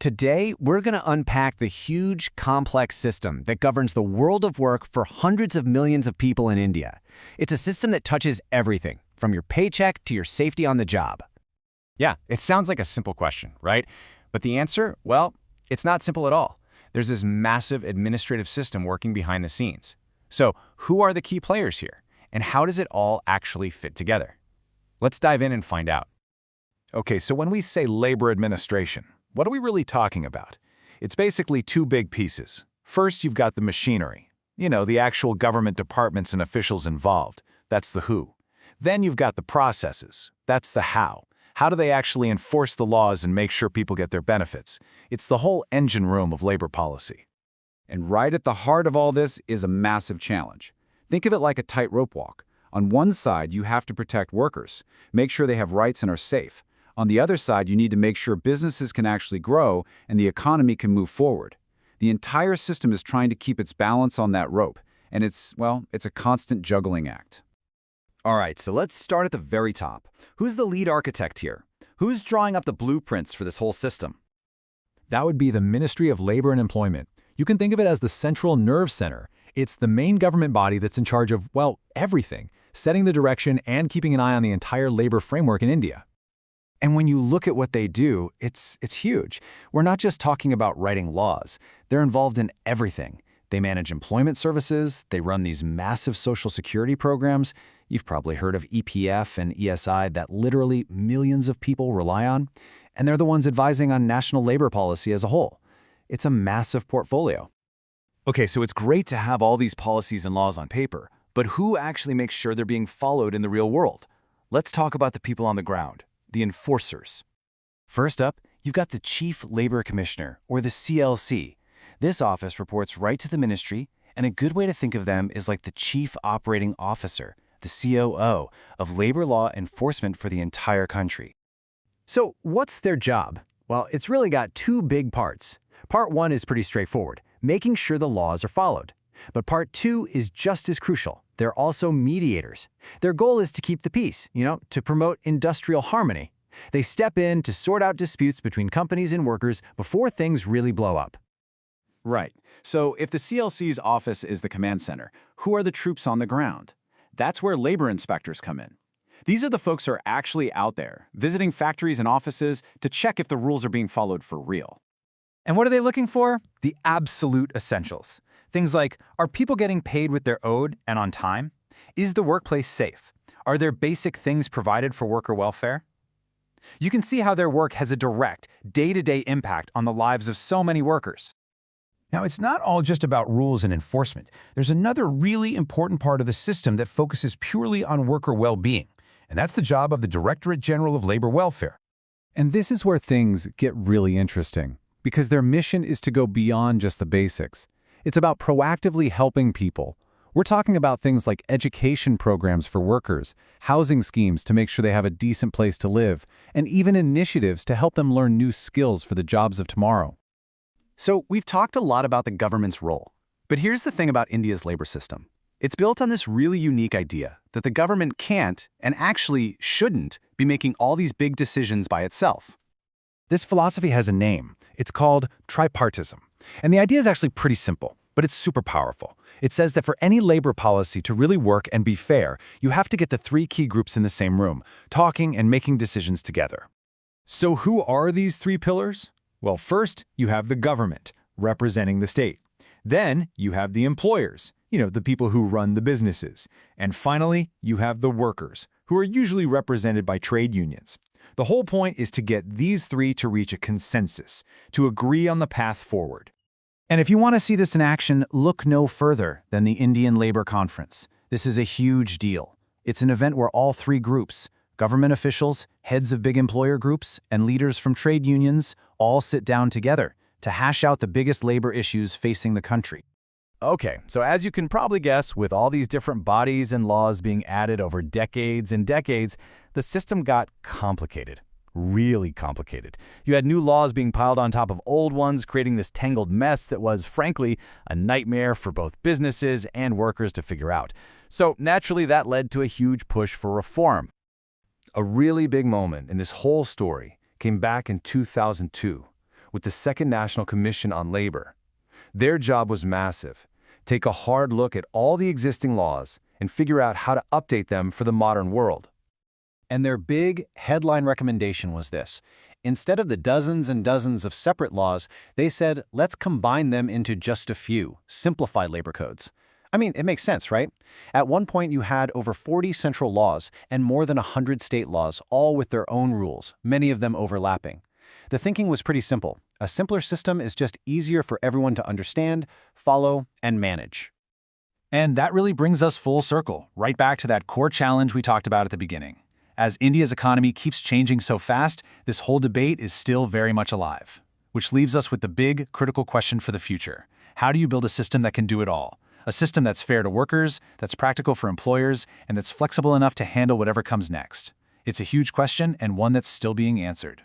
Today, we're going to unpack the huge, complex system that governs the world of work for hundreds of millions of people in India. It's a system that touches everything, from your paycheck to your safety on the job. Yeah, it sounds like a simple question, right? But the answer, well, it's not simple at all. There's this massive administrative system working behind the scenes. So, who are the key players here? And how does it all actually fit together? Let's dive in and find out. Okay, so when we say labor administration, what are we really talking about? It's basically two big pieces. First, you've got the machinery. The actual government departments and officials involved. That's the who. Then you've got the processes. That's the how. How do they actually enforce the laws and make sure people get their benefits? It's the whole engine room of labor policy. And right at the heart of all this is a massive challenge. Think of it like a tightrope walk. On one side, you have to protect workers, make sure they have rights and are safe. On the other side, you need to make sure businesses can actually grow and the economy can move forward. The entire system is trying to keep its balance on that rope, and it's a constant juggling act. All right, so let's start at the very top. Who's the lead architect here? Who's drawing up the blueprints for this whole system? That would be the Ministry of Labor and Employment. You can think of it as the central nerve center. It's the main government body that's in charge of, everything, setting the direction and keeping an eye on the entire labor framework in India. And when you look at what they do, it's huge. We're not just talking about writing laws. They're involved in everything. They manage employment services, they run these massive social security programs. You've probably heard of EPF and ESI that literally millions of people rely on. And they're the ones advising on national labor policy as a whole. It's a massive portfolio. Okay, so it's great to have all these policies and laws on paper, but who actually makes sure they're being followed in the real world? Let's talk about the people on the ground, the enforcers. First up, you've got the Chief Labor Commissioner, or the CLC. This office reports right to the ministry, and a good way to think of them is like the Chief Operating Officer, the COO, of labor law enforcement for the entire country. So what's their job? Well, it's really got two big parts. Part one is pretty straightforward, making sure the laws are followed. But part two is just as crucial. They're also mediators. Their goal is to keep the peace, to promote industrial harmony. They step in to sort out disputes between companies and workers before things really blow up. Right. So if the CLC's office is the command center, who are the troops on the ground? That's where labor inspectors come in. These are the folks who are actually out there, visiting factories and offices to check if the rules are being followed for real. And what are they looking for? The absolute essentials. Things like, are people getting paid what they're owed and on time? Is the workplace safe? Are there basic things provided for worker welfare? You can see how their work has a direct, day-to-day impact on the lives of so many workers. Now, it's not all just about rules and enforcement. There's another really important part of the system that focuses purely on worker well-being, and that's the job of the Directorate General of Labor Welfare. And this is where things get really interesting, because their mission is to go beyond just the basics. It's about proactively helping people. We're talking about things like education programs for workers, housing schemes to make sure they have a decent place to live, and even initiatives to help them learn new skills for the jobs of tomorrow. So we've talked a lot about the government's role. But here's the thing about India's labor system. It's built on this really unique idea that the government can't, and actually shouldn't, be making all these big decisions by itself. This philosophy has a name. It's called tripartism. And the idea is actually pretty simple, but it's super powerful. It says that for any labor policy to really work and be fair, you have to get the three key groups in the same room, talking and making decisions together. So who are these three pillars? Well, first, you have the government, representing the state. Then, you have the employers, the people who run the businesses. And finally, you have the workers, who are usually represented by trade unions. The whole point is to get these three to reach a consensus, to agree on the path forward. And if you want to see this in action, look no further than the Indian Labor Conference. This is a huge deal. It's an event where all three groups, government officials, heads of big employer groups, and leaders from trade unions, all sit down together to hash out the biggest labor issues facing the country. Okay, so as you can probably guess, with all these different bodies and laws being added over decades and decades, the system got complicated. Really complicated. You had new laws being piled on top of old ones, creating this tangled mess that was, frankly, a nightmare for both businesses and workers to figure out. So naturally, that led to a huge push for reform. A really big moment in this whole story came back in 2002, with the Second National Commission on Labor. Their job was massive. Take a hard look at all the existing laws and figure out how to update them for the modern world. And their big headline recommendation was this. Instead of the dozens and dozens of separate laws, they said, let's combine them into just a few, simplified labor codes. I mean, it makes sense, right? At one point, you had over 40 central laws and more than 100 state laws, all with their own rules, many of them overlapping. The thinking was pretty simple. A simpler system is just easier for everyone to understand, follow, and manage. And that really brings us full circle, right back to that core challenge we talked about at the beginning. As India's economy keeps changing so fast, this whole debate is still very much alive. Which leaves us with the big, critical question for the future. How do you build a system that can do it all? A system that's fair to workers, that's practical for employers, and that's flexible enough to handle whatever comes next. It's a huge question and one that's still being answered.